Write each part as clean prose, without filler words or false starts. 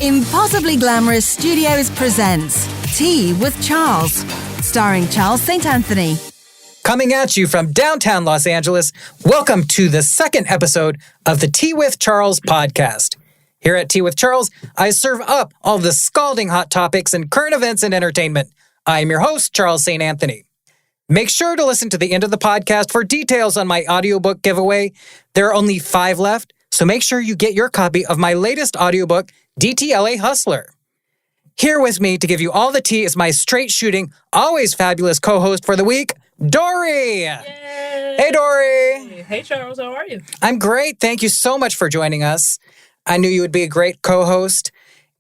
Impossibly Glamorous Studios presents Tea with Charles, starring Charles St. Anthony. Coming at you from downtown Los Angeles, welcome to the second episode of the Tea with Charles podcast. Here at Tea with Charles, I serve up all the scalding hot topics and current events and entertainment. I am your host, Charles St. Anthony. Make sure to listen to the end of the podcast for details on my audiobook giveaway. There are only 5 left, so make sure you get your copy of my latest audiobook, DTLA Hustler. Here with me to give you all the tea is my straight-shooting, always fabulous co-host for the week, Dorrie. Yay. Hey, Dorrie. Hey, Charles. How are you? I'm great. Thank you so much for joining us. I knew you would be a great co-host.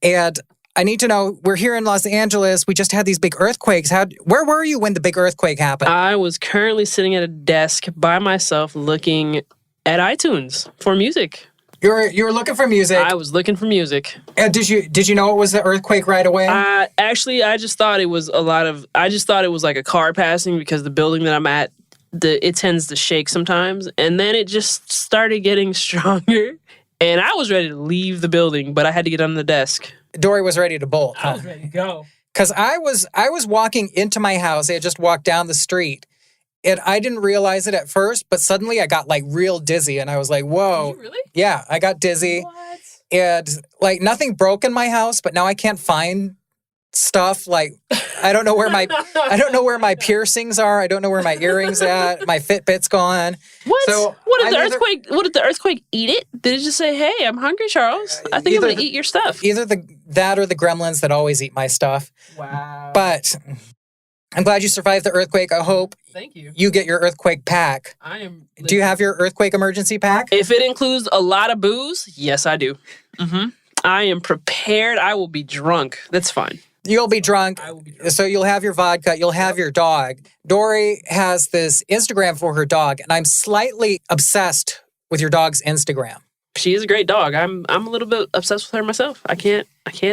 And I need to know, we're here in Los Angeles. We just had these big earthquakes. Where were you when the big earthquake happened? I was currently sitting at a desk by myself looking at iTunes for music. You were looking for music. I was looking for music. Did you know it was the earthquake right away? Actually, I just thought it was like a car passing because the building that I'm at, it tends to shake sometimes. And then it just started getting stronger. And I was ready to leave the building, but I had to get on the desk. Dorrie was ready to bolt. I was ready to go. Because I was walking into my house. I had just walked down the street. And I didn't realize it at first, but suddenly I got like real dizzy and I was like, whoa. Did you really? Yeah, I got dizzy. What? And like nothing broke in my house, but now I can't find stuff. Like I don't know where my piercings are. I don't know where my earrings at. My Fitbit's gone. What? So What did the earthquake eat it? Did it just say, "Hey, I'm hungry, Charles. I think I'm going to eat your stuff"? Either that or the gremlins that always eat my stuff. Wow. But I'm glad you survived the earthquake. I hope Thank you. you get your earthquake pack. I am. Do you have your earthquake emergency pack? If it includes a lot of booze, yes, I do. Mm-hmm. I am prepared. I will be drunk. That's fine. You'll be drunk. I will be drunk. So you'll have your vodka. You'll have your dog. Dorrie has this Instagram for her dog, and I'm slightly obsessed with your dog's Instagram. She is a great dog. I'm a little bit obsessed with her myself. I can't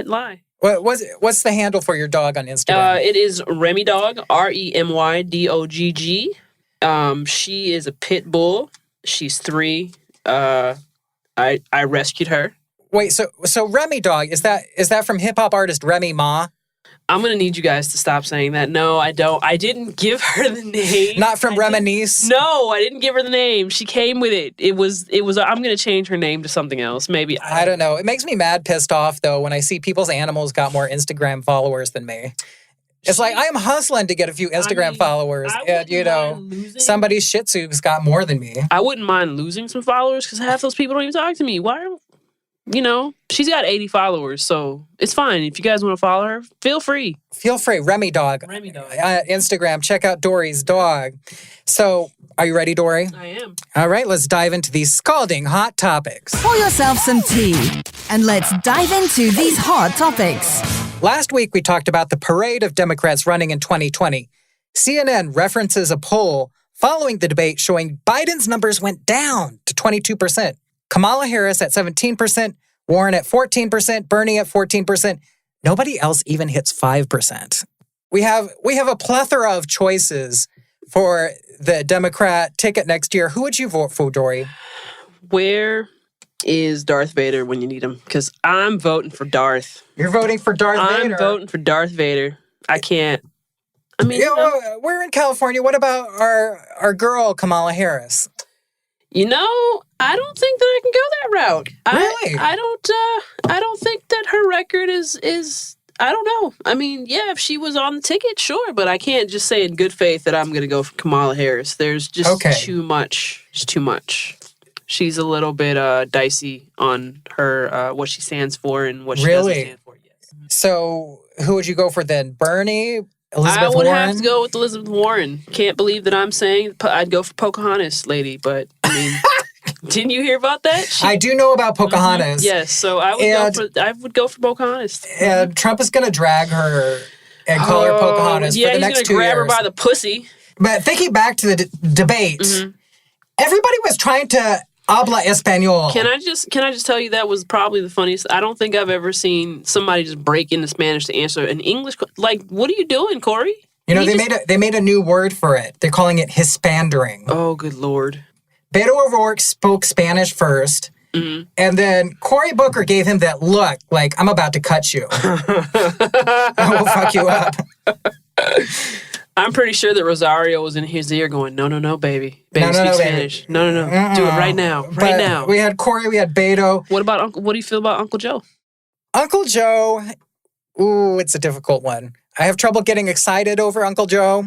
lie. What's the handle for your dog on Instagram? It is Remy Dog, RemyDogg. She is a pit bull. She's 3. I rescued her. Wait, so Remy Dog, is that from hip hop artist Remy Ma? I'm gonna need you guys to stop saying that. No, I don't. I didn't give her the name. Not from Reminisce? No, I didn't give her the name. She came with it. It was. I'm gonna change her name to something else. Maybe. I don't know. It makes me mad pissed off though when I see people's animals got more Instagram followers than me. It's like I am hustling to get a few Instagram followers, and somebody's Shih Tzu's got more than me. I wouldn't mind losing some followers because half those people don't even talk to me. Why? She's got 80 followers, so it's fine. If you guys want to follow her, feel free. Feel free. Remy Dog. Remy Dog. Instagram. Check out Dorrie's dog. So, are you ready, Dorrie? I am. All right, let's dive into these scalding hot topics. Pour yourself some tea and let's dive into these hot topics. Last week, we talked about the parade of Democrats running in 2020. CNN references a poll following the debate showing Biden's numbers went down to 22%. Kamala Harris at 17%, Warren at 14%, Bernie at 14%. Nobody else even hits 5%. We have a plethora of choices for the Democrat ticket next year. Who would you vote for, Dorrie? Where is Darth Vader when you need him? Because I'm voting for Darth. You're voting for Darth Vader? I'm voting for Darth Vader. I can't. I mean, we're in California. What about our girl, Kamala Harris? I don't think that I can go that route. Really? I don't think that her record is I don't know. I mean, yeah, if she was on the ticket, sure, but I can't just say in good faith that I'm going to go for Kamala Harris. There's just too much. Just too much. She's a little bit dicey on her what she stands for and what she doesn't stand for. Yes. So, who would you go for then? Bernie? Elizabeth Warren? I would have to go with Elizabeth Warren. Can't believe that I'm saying I'd go for Pocahontas, lady, but I mean, didn't you hear about that? I do know about Pocahontas. Yes, so I would go for Pocahontas. And Trump is going to drag her and call her Pocahontas for the next 2 years. Yeah, he's going to grab her by the pussy. But thinking back to the debate, everybody was trying to habla español. Can I just tell you that was probably the funniest. I don't think I've ever seen somebody just break into Spanish to answer an English. Like, what are you doing, Corey? They made a new word for it. They're calling it Hispandering. Oh, good Lord. Beto O'Rourke spoke Spanish first. Mm-hmm. And then Cory Booker gave him that look like, I'm about to cut you. I will fuck you up. I'm pretty sure that Rosario was in his ear going, no, baby. Baby, speak Spanish. No. Do it right now. Right now. We had Cory, we had Beto. What do you feel about Uncle Joe? Uncle Joe, ooh, it's a difficult one. I have trouble getting excited over Uncle Joe.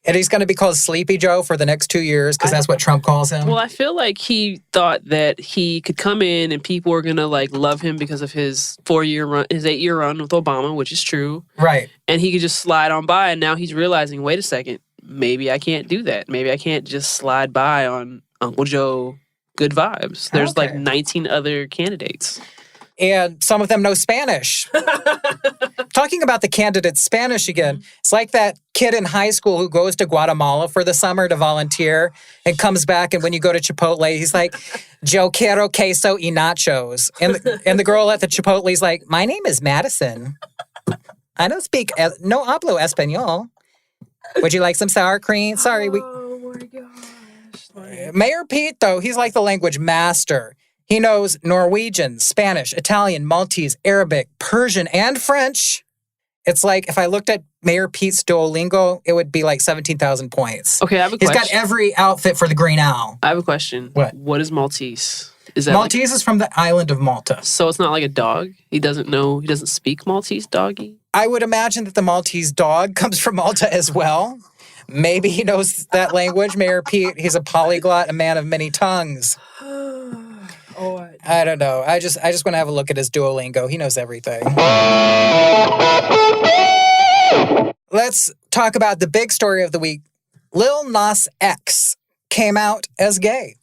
And he's going to be called Sleepy Joe for the next 2 years because that's what Trump calls him. Well, I feel like he thought that he could come in and people were going to love him because of his 8-year run with Obama, which is true. Right. And he could just slide on by. And now he's realizing, wait a second, maybe I can't do that. Maybe I can't just slide by on Uncle Joe good vibes. There's 19 other candidates. And some of them know Spanish. Talking about the candidates' Spanish again, it's like that kid in high school who goes to Guatemala for the summer to volunteer and comes back, and when you go to Chipotle, he's like, Yo quiero queso y nachos. And the girl at the Chipotle is like, my name is Madison. I don't speak, no hablo español. Would you like some sour cream? Sorry. Oh my gosh. Mayor Pete, though, he's like the language master. He knows Norwegian, Spanish, Italian, Maltese, Arabic, Persian, and French. It's like if I looked at Mayor Pete's Duolingo, it would be like 17,000 points. Okay, I have a question. He's got every outfit for the Green Owl. I have a question. What is Maltese? Is that Maltese is from the island of Malta. So it's not like a dog? He doesn't speak Maltese doggy? I would imagine that the Maltese dog comes from Malta as well. Maybe he knows that language. Mayor Pete, he's a polyglot, a man of many tongues. I don't know. I just want to have a look at his Duolingo. He knows everything. Let's talk about the big story of the week. Lil Nas X came out as gay.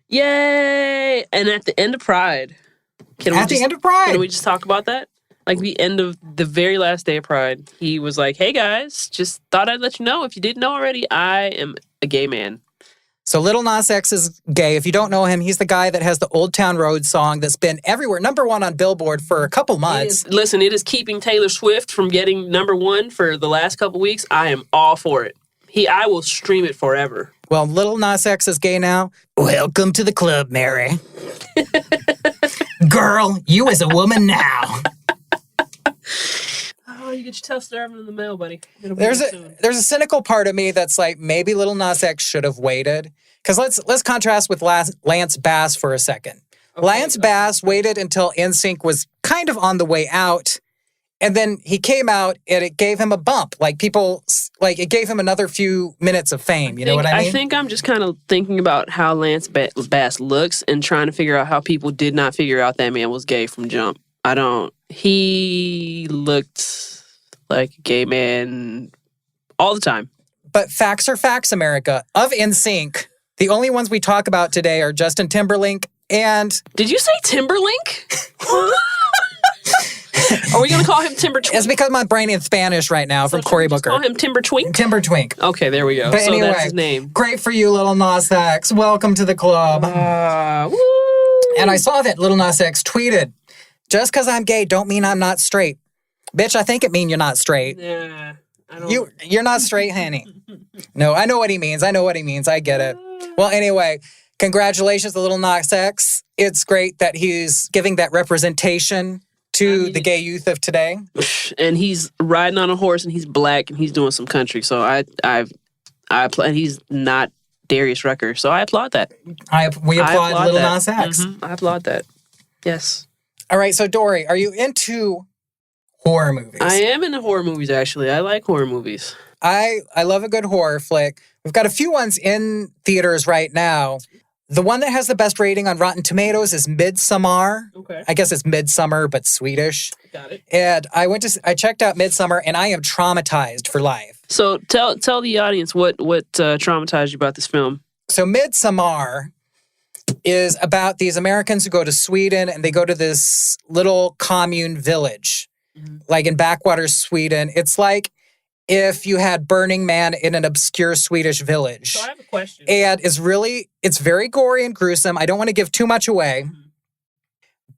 Yay! And at the end of Pride. Can we just talk about that? Like the end of the very last day of Pride. He was like, hey guys, just thought I'd let you know. If you didn't know already, I am a gay man. So Lil Nas X is gay. If you don't know him, he's the guy that has the Old Town Road song that's been everywhere, #1 on Billboard for a couple months. It is keeping Taylor Swift from getting #1 for the last couple weeks. I am all for it. I will stream it forever. Well, Lil Nas X is gay now. Welcome to the club, Mary. Girl, you as a woman now. Oh, you get your testosterone in the mail, buddy. There's a cynical part of me that's like, maybe Lil Nas X should have waited. Because let's contrast with Lance Bass for a second. Okay. Lance Bass waited until NSYNC was kind of on the way out. And then he came out and it gave him a bump. It gave him another few minutes of fame. You know what I mean? I think I'm just kind of thinking about how Lance Bass looks and trying to figure out how people did not figure out that man was gay from jump. He looked like a gay man all the time. But facts are facts, America. Of NSYNC, the only ones we talk about today are Justin Timberlake and... Did you say Timberlake? Are we going to call him Timber Twink? It's because my brain in Spanish right now from Cory Booker. Call him Timber Twink? Timber Twink. Okay, there we go. But anyway, that's his name. Great for you, Lil Nas X. Welcome to the club. Woo! And I saw that Lil Nas X tweeted, just because I'm gay don't mean I'm not straight. Bitch, I think it mean you're not straight. Yeah. You're not straight, honey. No, I know what he means. I get it. Well, anyway, congratulations to Lil Nas X. It's great that he's giving that representation to the gay youth of today. And he's riding on a horse and he's black and he's doing some country. So I applaud. He's not Darius Rucker. So I applaud that. We applaud Lil Nas X. Mm-hmm. I applaud that. Yes. All right. So Dorrie, are you into horror movies? I am into horror movies, actually. I like horror movies. I love a good horror flick. We've got a few ones in theaters right now. The one that has the best rating on Rotten Tomatoes is Midsommar. Okay. I guess it's Midsummer, but Swedish. Got it. And I checked out Midsommar, and I am traumatized for life. So tell the audience what traumatized you about this film. So Midsommar is about these Americans who go to Sweden, and they go to this little commune village, like in backwater Sweden. It's like if you had Burning Man in an obscure Swedish village. So I have a question. And it's very gory and gruesome. I don't want to give too much away,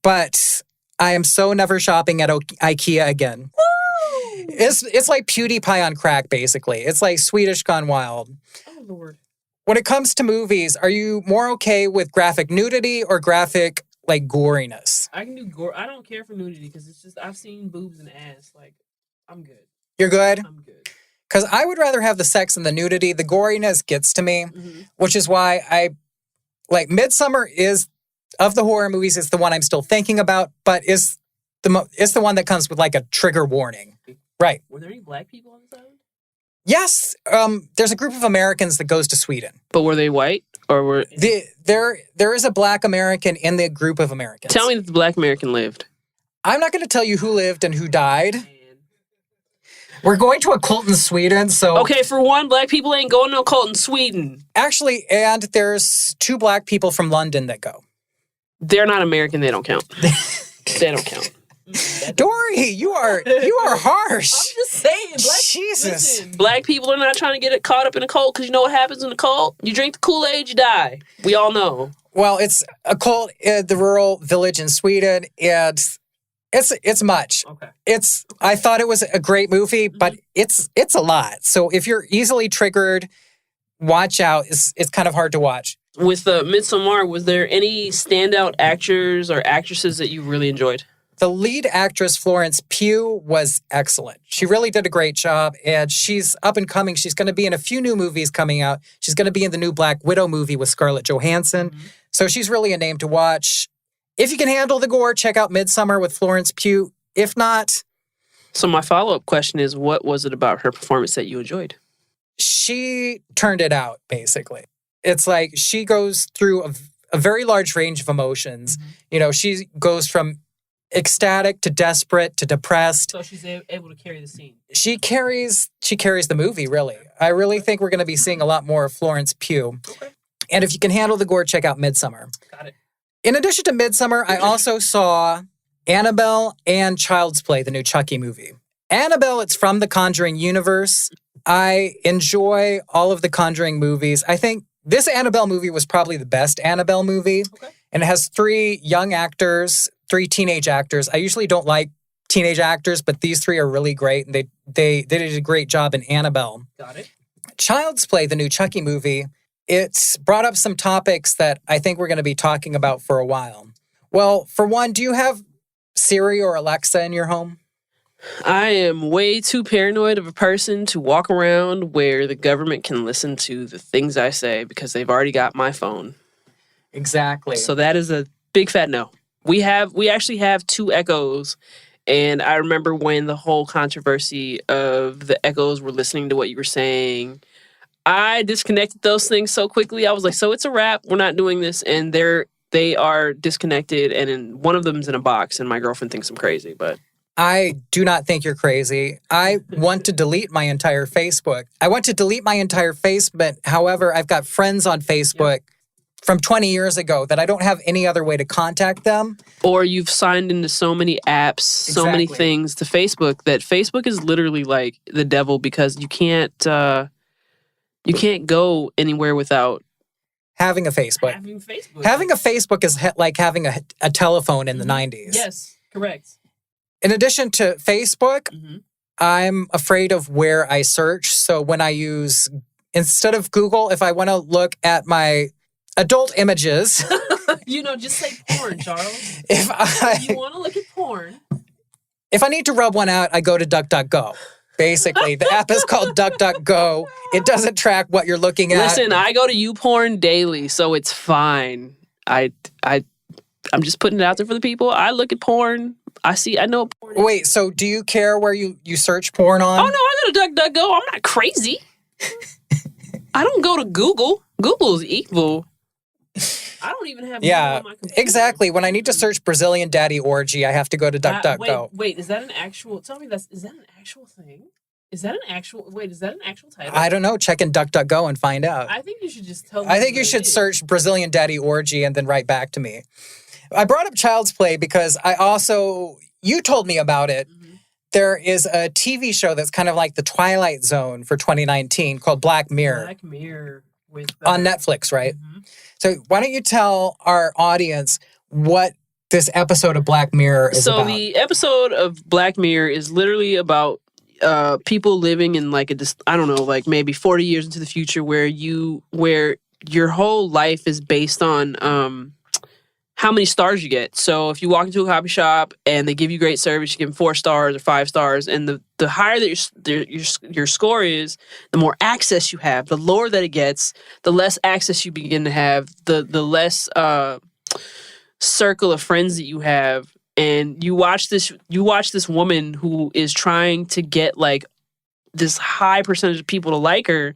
but I am so never shopping at IKEA again. Woo! It's like PewDiePie on crack, basically. It's like Swedish gone wild. Oh, Lord. When it comes to movies, are you more okay with graphic nudity or graphic, like, goriness? I can do gore. I don't care for nudity because it's just, I've seen boobs and ass. Like, I'm good. You're good? I'm good. Because I would rather have the sex and the nudity. The goriness gets to me, which is why Midsommar is, of the horror movies, it's the one I'm still thinking about, but it's the one that comes with, like, a trigger warning. Right. Were there any black people on this island? Yes. There's a group of Americans that goes to Sweden. But were they white? Or were... There is a black American in the group of Americans. Tell me that the black American lived. I'm not going to tell you who lived and who died. We're going to a cult in Sweden, so... Okay, for one, black people ain't going to a cult in Sweden. Actually, and there's 2 black people from London that go. They're not American, they don't count. They don't count. Dorrie, you are harsh. I'm just saying, Jesus. Listen, black people are not trying to get caught up in a cult because you know what happens in a cult? You drink the Kool-Aid, you die. We all know. Well, it's a cult in the rural village in Sweden, and it's much. Okay. I thought it was a great movie, but it's a lot. So if you're easily triggered, watch out. It's kind of hard to watch. With Midsommar, was there any standout actors or actresses that you really enjoyed? The lead actress, Florence Pugh, was excellent. She really did a great job, and she's up and coming. She's going to be in a few new movies coming out. She's going to be in the new Black Widow movie with Scarlett Johansson. So she's really a name to watch. If you can handle the gore, check out Midsommar with Florence Pugh. If not... So my follow-up question is, what was it about her performance that you enjoyed? She turned it out, basically. It's like she goes through a very large range of emotions. You know, she goes from ecstatic to desperate to depressed. So she's able to carry the scene. She carries the movie, really. I really think we're going to be seeing a lot more of Florence Pugh. Okay. And if you can handle the gore, check out Midsommar. Got it. In addition to Midsommar, I also saw Annabelle and Child's Play, the new Chucky movie. Annabelle, it's from the Conjuring universe. I enjoy all of the Conjuring movies. I think this Annabelle movie was probably the best Annabelle movie. Okay. And it has 3 young actors, 3 teenage actors. I usually don't like teenage actors, but these 3 are really great. And they did a great job in Annabelle. Got it. Child's Play, the new Chucky movie, it's brought up some topics that I think we're going to be talking about for a while. Well, for one, do you have Siri or Alexa in your home? I am way too paranoid of a person to walk around where the government can listen to the things I say because they've already got my phone. Exactly. So that is a big fat no. We actually have 2 Echoes, and I remember when the whole controversy of the Echoes were listening to what you were saying. I disconnected those things so quickly. I was like, so it's a wrap. We're not doing this. And they are disconnected, and one of them's in a box, and my girlfriend thinks I'm crazy, but... I do not think you're crazy. I want to delete my entire Facebook. However, I've got friends on Facebook from 20 years ago that I don't have any other way to contact them. Or you've signed into so many apps, so many things to Facebook that Facebook is literally like the devil because you can't go anywhere without having a Facebook. Having a Facebook is like having a telephone in the 90s. Yes, correct. In addition to Facebook, I'm afraid of where I search. So when I instead of Google, if I want to look at my adult images. Just say porn, Charles. If you want to look at porn. If I need to rub one out, I go to DuckDuckGo. Basically, the app is called DuckDuckGo. It doesn't track what you're looking at. Listen, I go to YouPorn daily, so it's fine. I'm just putting it out there for the people. I look at porn. I know porn is. Wait, so do you care where you search porn on? Oh, no, I go to DuckDuckGo. I'm not crazy. I don't go to Google. Google is evil. I don't even have Google on my computer. Exactly. When I need to search Brazilian Daddy Orgy, I have to go to DuckDuckGo. Wait, is that an actual... Tell me is that an actual thing? Is that an actual title? I don't know. Check in DuckDuckGo and find out. I think you should just tell me. I think you should search Brazilian Daddy Orgy and then write back to me. I brought up Child's Play because you told me about it. There is a TV show that's kind of like the Twilight Zone for 2019 called Black Mirror. Black Mirror. On Netflix, right? So why don't you tell our audience what this episode of Black Mirror is about? So the episode of Black Mirror is literally about people living in like I don't know, like maybe 40 years into the future where your whole life is based on how many stars you get. So if you walk into a coffee shop and they give you great service, you give them 4 stars or 5 stars. And the higher that your score is, the more access you have. The lower that it gets, the less access you begin to have, the less circle of friends that you have. And you watch this woman who is trying to get like this high percentage of people to like her.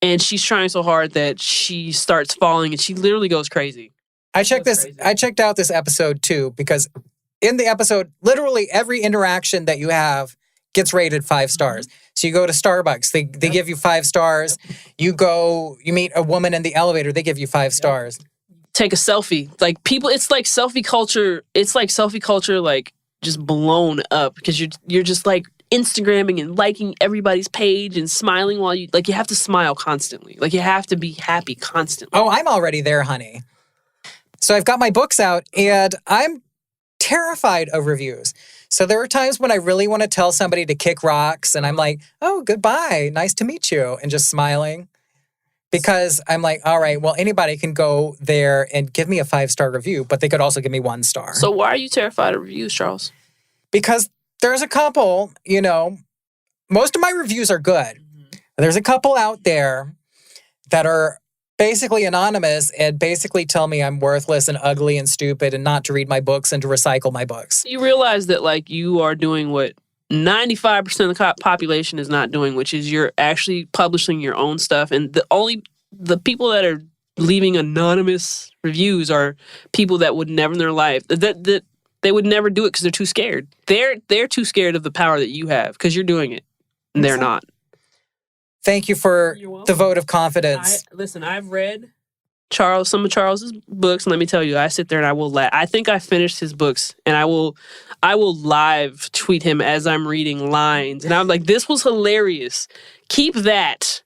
And she's trying so hard that she starts falling and she literally goes crazy. I checked out this episode too, because in the episode, literally every interaction that you have gets rated 5 stars. So you go to Starbucks, they give you 5 stars. You meet a woman in the elevator, they give you 5 stars. Take a selfie. Like people, it's like selfie culture. It's like selfie culture, like just blown up because you're just like Instagramming and liking everybody's page and smiling while you have to smile constantly. Like you have to be happy constantly. Oh, I'm already there, honey. So I've got my books out and I'm terrified of reviews. So there are times when I really want to tell somebody to kick rocks and I'm like, oh, goodbye. Nice to meet you. And just smiling. Because I'm like, all right, well, anybody can go there and give me a 5-star review, but they could also give me 1 star. So why are you terrified of reviews, Charles? Because there's a couple, most of my reviews are good. Mm-hmm. There's a couple out there that are basically anonymous and basically tell me I'm worthless and ugly and stupid and not to read my books and to recycle my books. You realize that like you are doing what 95% of the population is not doing, which is you're actually publishing your own stuff. And the people that are leaving anonymous reviews are people that would never in their life, that they would never do it because they're too scared. They're too scared of the power that you have because you're doing it and they're not. Thank you for the vote of confidence. I've read some of Charles's books, and let me tell you, I sit there and I will laugh. I think I finished his books, and I will live tweet him as I'm reading lines, and I'm like, "This was hilarious. Keep that.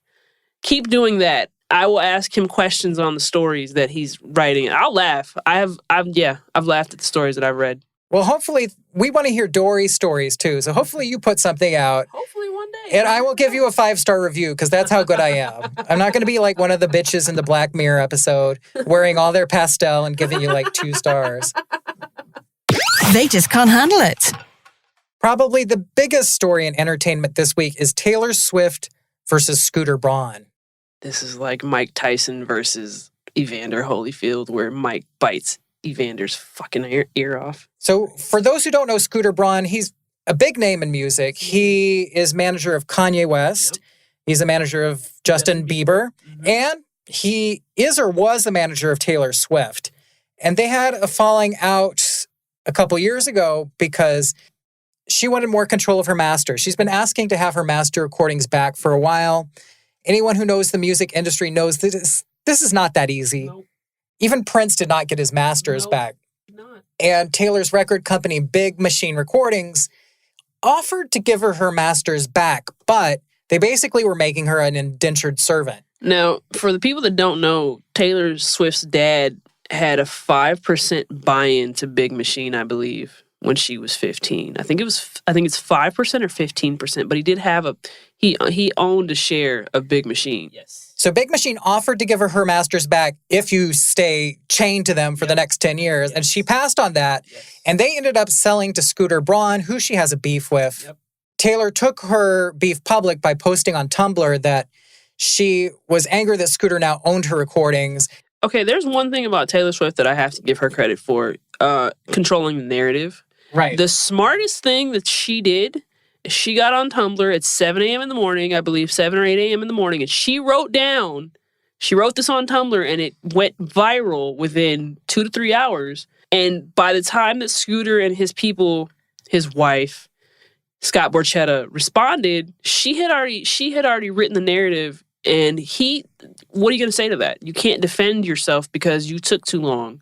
Keep doing that." I will ask him questions on the stories that he's writing. I'll laugh. I've laughed at the stories that I've read. Well, hopefully, we want to hear Dorrie's stories too. So hopefully you put something out. Hopefully one day. And I will give you a 5-star review because that's how good I am. I'm not going to be like one of the bitches in the Black Mirror episode wearing all their pastel and giving you like 2 stars. They just can't handle it. Probably the biggest story in entertainment this week is Taylor Swift versus Scooter Braun. This is like Mike Tyson versus Evander Holyfield, where Mike bites Evander's fucking ear off. So for those who don't know Scooter Braun, he's a big name in music. He is manager of Kanye West. Yep. He's a manager of Justin Bieber. Mm-hmm. And he is or was the manager of Taylor Swift. And they had a falling out a couple years ago because she wanted more control of her master. She's been asking to have her master recordings back for a while. Anyone who knows the music industry knows that this is not that easy. Nope. Even Prince did not get his masters back. Not. And Taylor's record company, Big Machine Recordings, offered to give her masters back, but they basically were making her an indentured servant. Now, for the people that don't know, Taylor Swift's dad had a 5% buy-in to Big Machine, I believe, when she was 15. I think it's 5% or 15%, but he did have he owned a share of Big Machine. Yes. So Big Machine offered to give her masters back if you stay chained to them for the next 10 years. Yes. And she passed on that. Yes. And they ended up selling to Scooter Braun, who she has a beef with. Yep. Taylor took her beef public by posting on Tumblr that she was angry that Scooter now owned her recordings. Okay, there's one thing about Taylor Swift that I have to give her credit for, controlling the narrative. Right. The smartest thing that she did, she got on Tumblr at 7 a.m. in the morning, I believe 7 or 8 a.m. in the morning, and she wrote this on Tumblr, and it went viral within 2 to 3 hours. And by the time that Scooter and his people, his wife, Scott Borchetta, responded, she had already written the narrative. And what are you going to say to that? You can't defend yourself because you took too long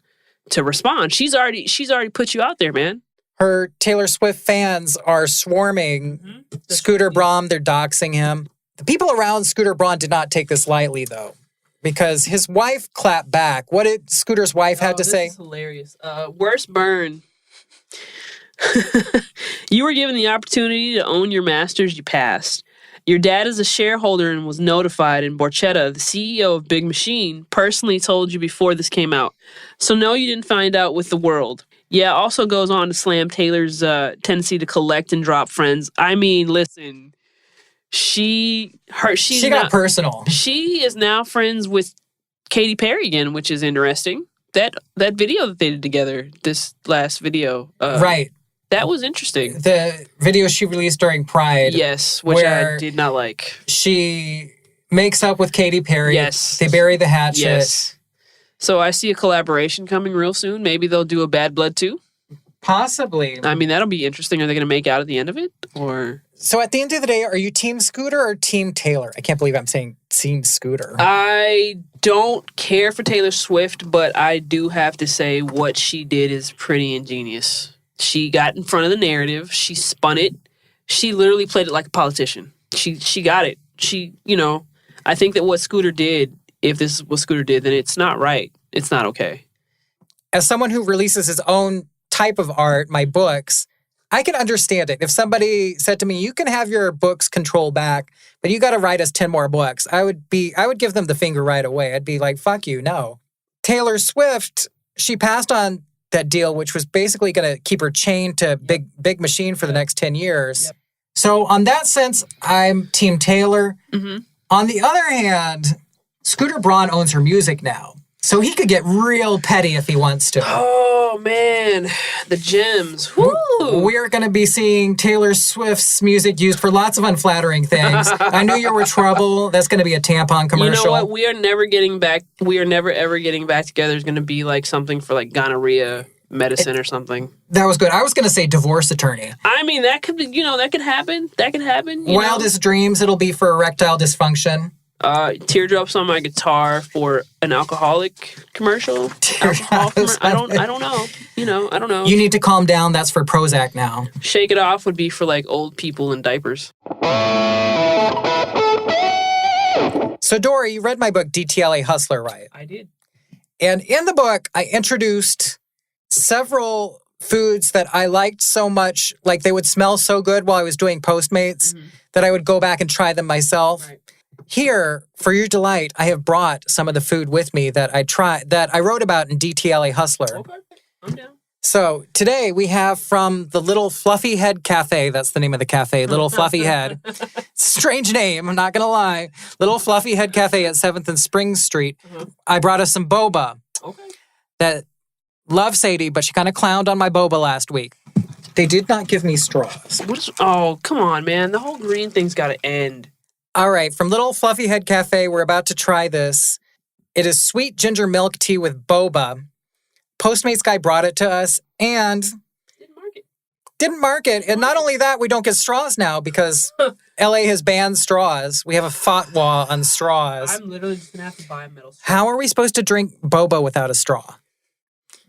to respond. She's already put you out there, man. Her Taylor Swift fans are swarming Scooter Braun. They're doxing him. The people around Scooter Braun did not take this lightly, though, because his wife clapped back. What did Scooter's wife have to say? This is hilarious. Worst burn. You were given the opportunity to own your masters, you passed. Your dad is a shareholder and was notified, and Borchetta, the CEO of Big Machine, personally told you before this came out. So no, you didn't find out with the world. Yeah, also goes on to slam Taylor's tendency to collect and drop friends. I mean, listen, she got personal. She is now friends with Katy Perry again, which is interesting. That video that they did together, this last video. Right. That was interesting. The video she released during Pride. Yes, which I did not like. She makes up with Katy Perry. Yes. They bury the hatchet. Yes. So I see a collaboration coming real soon. Maybe they'll do a Bad Blood 2. Possibly. I mean, that'll be interesting. Are they going to make out at the end of it? Or So at the end of the day, are you Team Scooter or Team Taylor? I can't believe I'm saying Team Scooter. I don't care for Taylor Swift, but I do have to say what she did is pretty ingenious. She got in front of the narrative. She spun it. She literally played it like a politician. She got it. I think that what Scooter did, if this is what Scooter did, then it's not right. It's not okay. As someone who releases his own type of art, my books, I can understand it. If somebody said to me, you can have your books control back, but you got to write us 10 more books, I would give them the finger right away. I'd be like, fuck you, no. Taylor Swift, she passed on that deal, which was basically going to keep her chained to Big Machine for the next 10 years. Yep. So on that sense, I'm Team Taylor. Mm-hmm. On the other hand, Scooter Braun owns her music now. So he could get real petty if he wants to. Oh, man. The gems. Woo! We're going to be seeing Taylor Swift's music used for lots of unflattering things. I Knew You Were Trouble. That's going to be a tampon commercial. You know what? We are never ever getting back together. It's going to be like something for like gonorrhea medicine or something. That was good. I was going to say divorce attorney. I mean, that could be, that could happen. That could happen. Wildest dreams. It'll be for erectile dysfunction. Teardrops on my guitar for an alcoholic commercial. I don't know. I don't know. You need to calm down. That's for Prozac now. Shake It Off would be for like old people in diapers. So Dorrie, you read my book, DTLA Hustler, right? I did. And in the book, I introduced several foods that I liked so much, like they would smell so good while I was doing Postmates, that I would go back and try them myself. Right. Here, for your delight, I have brought some of the food with me that I wrote about in DTLA Hustler. Okay, I'm down. So today we have from the Little Fluffy Head Cafe. That's the name of the cafe, Little Fluffy Head. Strange name, I'm not going to lie. Little Fluffy Head Cafe at 7th and Spring Street. I brought us some boba. Okay. That love Sadie, but she kind of clowned on my boba last week. They did not give me straws. Oh, come on, man. The whole green thing's got to end. All right, from Little Fluffy Head Cafe, we're about to try this. It is sweet ginger milk tea with boba. Postmates guy brought it to us and didn't mark it. And not only that, we don't get straws now because LA has banned straws. We have a fatwa on straws. I'm literally just going to have to buy a metal straw. How are we supposed to drink boba without a straw?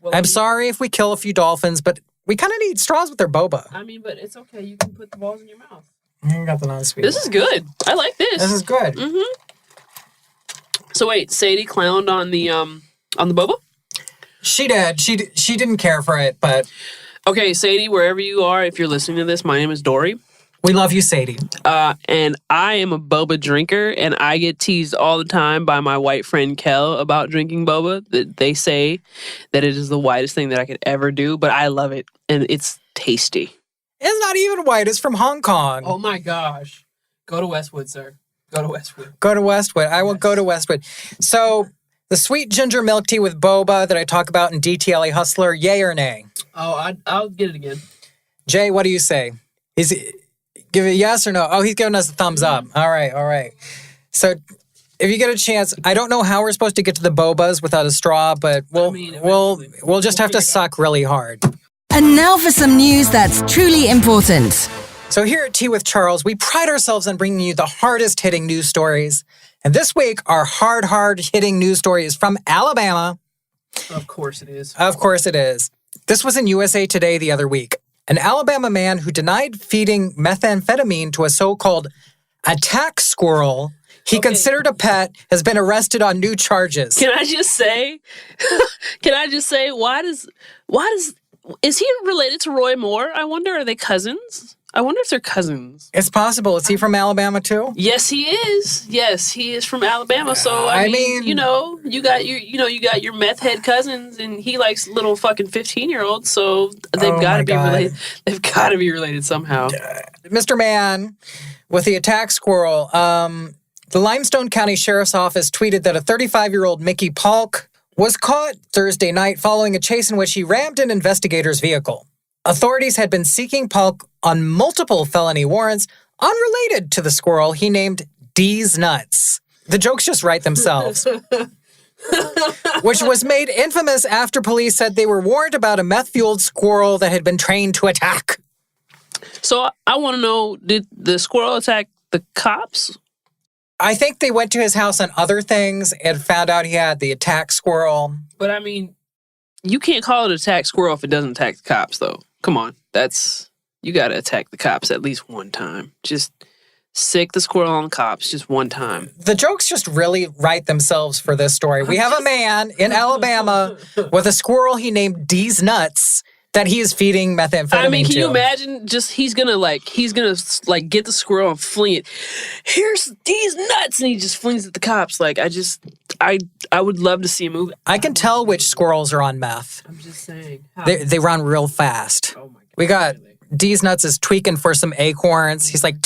Well, I'm sorry if we kill a few dolphins, but we kind of need straws with their boba. I mean, but it's okay. You can put the balls in your mouth. I got the non-sweet. This is good. I like this. This is good. Mm-hmm. So wait, Sadie clowned on the boba? She did. She didn't care for it, but okay, Sadie, wherever you are, if you're listening to this, my name is Dorrie. We love you, Sadie. And I am a boba drinker, and I get teased all the time by my white friend Kel about drinking boba. That they say that it is the whitest thing that I could ever do, but I love it, and it's tasty. It's not even white. It's from Hong Kong. Oh, my gosh. Go to Westwood, sir. Go to Westwood. Go to Westwood. I will go to Westwood. So, the sweet ginger milk tea with boba that I talk about in DTLA Hustler, yay or nay? Oh, I'll get it again. Jay, what do you say? Give it yes or no? Oh, he's giving us a thumbs up. All right. So, if you get a chance, I don't know how we're supposed to get to the bobas without a straw, but we'll just have to suck really hard. And now for some news that's truly important. So here at Tea with Charles, we pride ourselves on bringing you the hardest-hitting news stories. And this week, our hard-hitting news story is from Alabama. Of course it is. Of course it is. This was in USA Today the other week. An Alabama man who denied feeding methamphetamine to a so-called attack squirrel he considered a pet has been arrested on new charges. Can I just say, why does is he related to Roy Moore? I wonder, are they cousins? I wonder if they're cousins. It's possible. Is he from Alabama too? Yes, he is. Yes, he is from Alabama. So I mean, you got your meth head cousins, and he likes little fucking 15-year-olds. So they've got to be related. They've got to be related somehow. Mr. Man with the attack squirrel. The Limestone County Sheriff's Office tweeted that a 35-year-old Mickey Polk was caught Thursday night following a chase in which he rammed an investigator's vehicle. Authorities had been seeking Polk on multiple felony warrants unrelated to the squirrel he named D's Nuts. The jokes just write themselves. Which was made infamous after police said they were warned about a meth-fueled squirrel that had been trained to attack. So I want to know, did the squirrel attack the cops? I think they went to his house on other things and found out he had the attack squirrel. But I mean, you can't call it an attack squirrel if it doesn't attack the cops, though. Come on. You got to attack the cops at least one time. Just sick the squirrel on cops just one time. The jokes just really write themselves for this story. We have a man in Alabama with a squirrel he named D's Nuts that he is feeding methamphetamine to. I mean, can you imagine? Just he's gonna get the squirrel and fling it. Here's D's Nuts, and he just flings it at the cops. Like I would love to see a movie. I can tell which squirrels are on meth. I'm just saying. They run real fast. Oh my God. We got D's Nuts is tweaking for some acorns. He's like.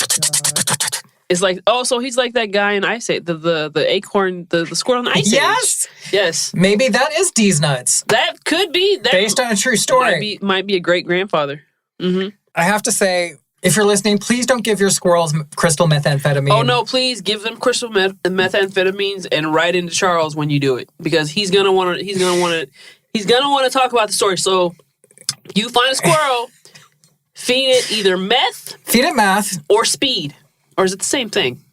It's like, so he's like that guy in Ice Age, the acorn, the squirrel in Ice Age. Yes. Maybe that is D's Nuts. That could be. Based on a true story. Might be a great-grandfather. Mm-hmm. I have to say, if you're listening, please don't give your squirrels crystal methamphetamine. Oh, no, please give them crystal methamphetamines and write into Charles when you do it. Because he's gonna want to talk about the story. So you find a squirrel, feed it either meth. Feed it meth. Or speed. Or is it the same thing?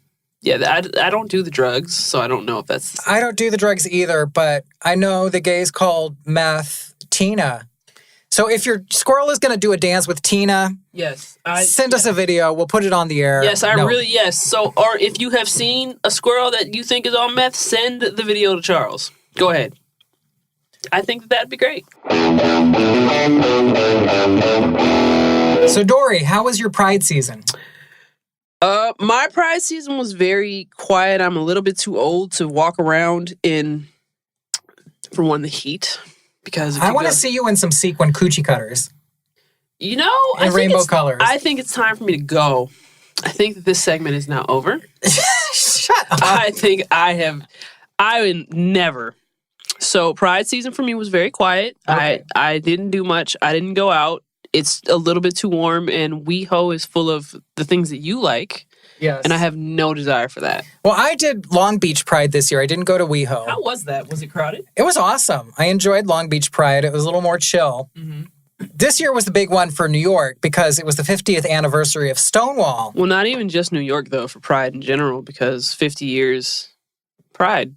Yeah, I don't do the drugs, so I don't know if that's... I don't do the drugs either, but I know the gays called meth Tina. So if your squirrel is going to do a dance with Tina, send us a video. We'll put it on the air. Yes, yes. So, or if you have seen a squirrel that you think is on meth, send the video to Charles. Go ahead. I think that'd be great. So, Dorrie, how was your Pride season? My Pride season was very quiet. I'm a little bit too old to walk around the heat. Because I want to see you in some sequin coochie cutters. Rainbow colors. I think it's time for me to go. I think that this segment is now over. Shut up. I think I would never. So Pride season for me was very quiet. Okay. I didn't do much. I didn't go out. It's a little bit too warm, and WeHo is full of the things that you like. Yes. And I have no desire for that. Well, I did Long Beach Pride this year. I didn't go to WeHo. How was that? Was it crowded? It was awesome. I enjoyed Long Beach Pride. It was a little more chill. Mm-hmm. This year was the big one for New York because it was the 50th anniversary of Stonewall. Well, not even just New York, though, for Pride in general, because 50 years Pride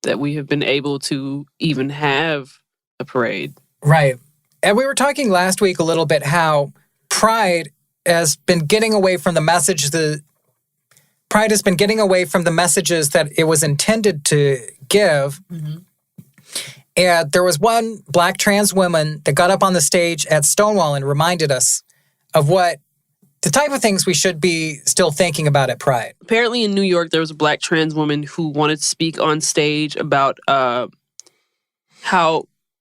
that we have been able to even have a parade. Right. And we were talking last week a little bit how Pride has been getting away from the messages that it was intended to give. Mm-hmm. And there was one black trans woman that got up on the stage at Stonewall and reminded us of what the type of things we should be still thinking about at Pride. Apparently in New York, there was a black trans woman who wanted to speak on stage about how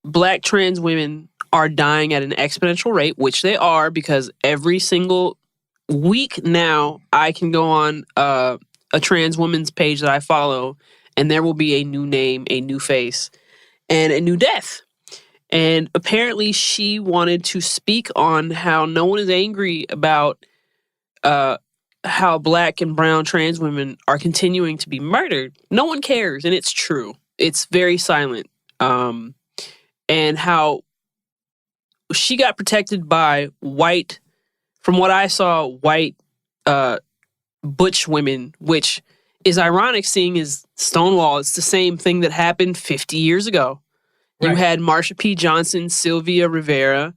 black trans women are dying at an exponential rate, which they are, because every single week now I can go on a trans woman's page that I follow, and there will be a new name, a new face, and a new death. And apparently she wanted to speak on how no one is angry about how black and brown trans women are continuing to be murdered. No one cares, and it's true. It's very silent. And how she got protected by white, from what I saw, white butch women, which is ironic seeing as Stonewall. It's the same thing that happened 50 years ago. Right. You had Marsha P. Johnson, Sylvia Rivera.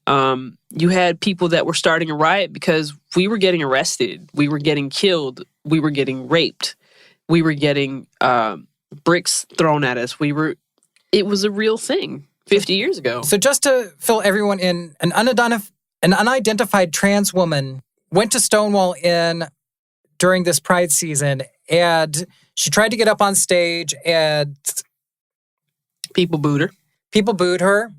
You had people that were starting a riot because we were getting arrested. We were getting killed. We were getting raped. We were getting bricks thrown at us. It was a real thing. 50 years ago. So just to fill everyone in, an unidentified trans woman went to Stonewall Inn during this Pride season, and she tried to get up on stage, and people booed her. People booed her,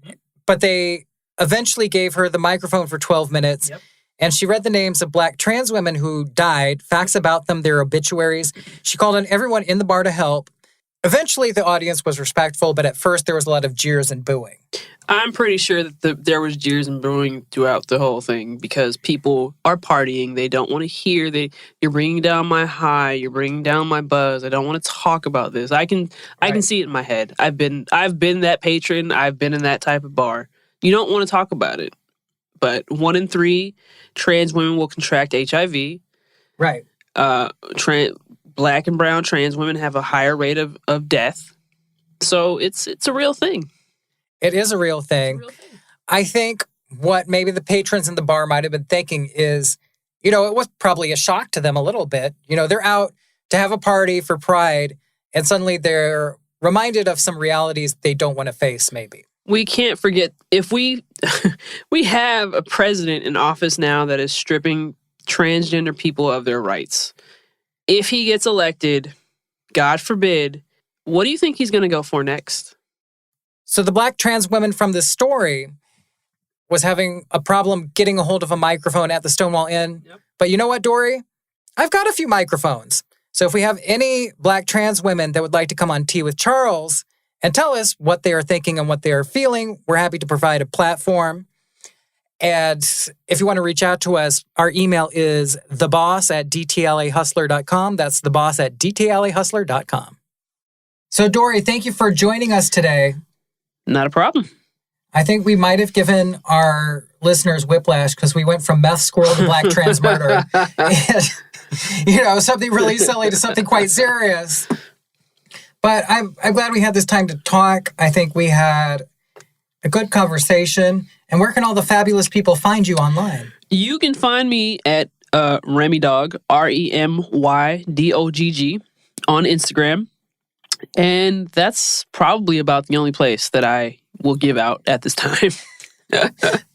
but they eventually gave her the microphone for 12 minutes. Yep. And she read the names of Black trans women who died, facts about them, their obituaries. She called on everyone in the bar to help. Eventually, the audience was respectful, but at first there was a lot of jeers and booing. I'm pretty sure that there was jeers and booing throughout the whole thing because people are partying. They don't want to hear. You're bringing down my high. You're bringing down my buzz. I don't want to talk about this. I can see it in my head. I've been that patron. I've been in that type of bar. You don't want to talk about it. But 1 in 3 trans women will contract HIV. Right. Black and brown trans women have a higher rate of death. So it's a real thing. It is a real thing. I think what maybe the patrons in the bar might have been thinking is, it was probably a shock to them a little bit. They're out to have a party for Pride, and suddenly they're reminded of some realities they don't want to face, maybe. We can't forget, if we have a president in office now that is stripping transgender people of their rights. If he gets elected, God forbid, what do you think he's going to go for next? So the Black trans woman from this story was having a problem getting a hold of a microphone at the Stonewall Inn. Yep. But you know what, Dorrie? I've got a few microphones. So if we have any Black trans women that would like to come on Tea with Charles and tell us what they are thinking and what they are feeling, we're happy to provide a platform. And if you want to reach out to us, our email is theboss@dtlahustler.com. That's theboss@dtlahustler.com. So, Dorrie, thank you for joining us today. Not a problem. I think we might have given our listeners whiplash because we went from meth squirrel to Black trans murder. And, something really silly to something quite serious. But I'm glad we had this time to talk. I think we had a good conversation. And where can all the fabulous people find you online? You can find me at RemyDogg, RemyDogg, on Instagram. And that's probably about the only place that I will give out at this time.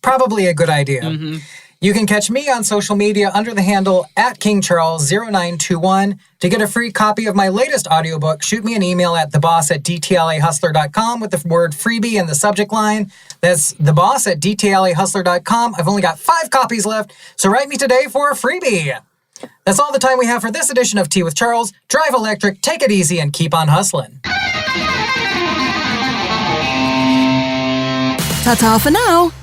Probably a good idea. Mm-hmm. You can catch me on social media under the handle @KingCharles0921. To get a free copy of my latest audiobook, shoot me an email at theboss@dtlahustler.com with the word freebie in the subject line. That's theboss@dtlahustler.com. I've only got 5 copies left, so write me today for a freebie. That's all the time we have for this edition of Tea with Charles. Drive electric, take it easy, and keep on hustling. Ta-ta for now.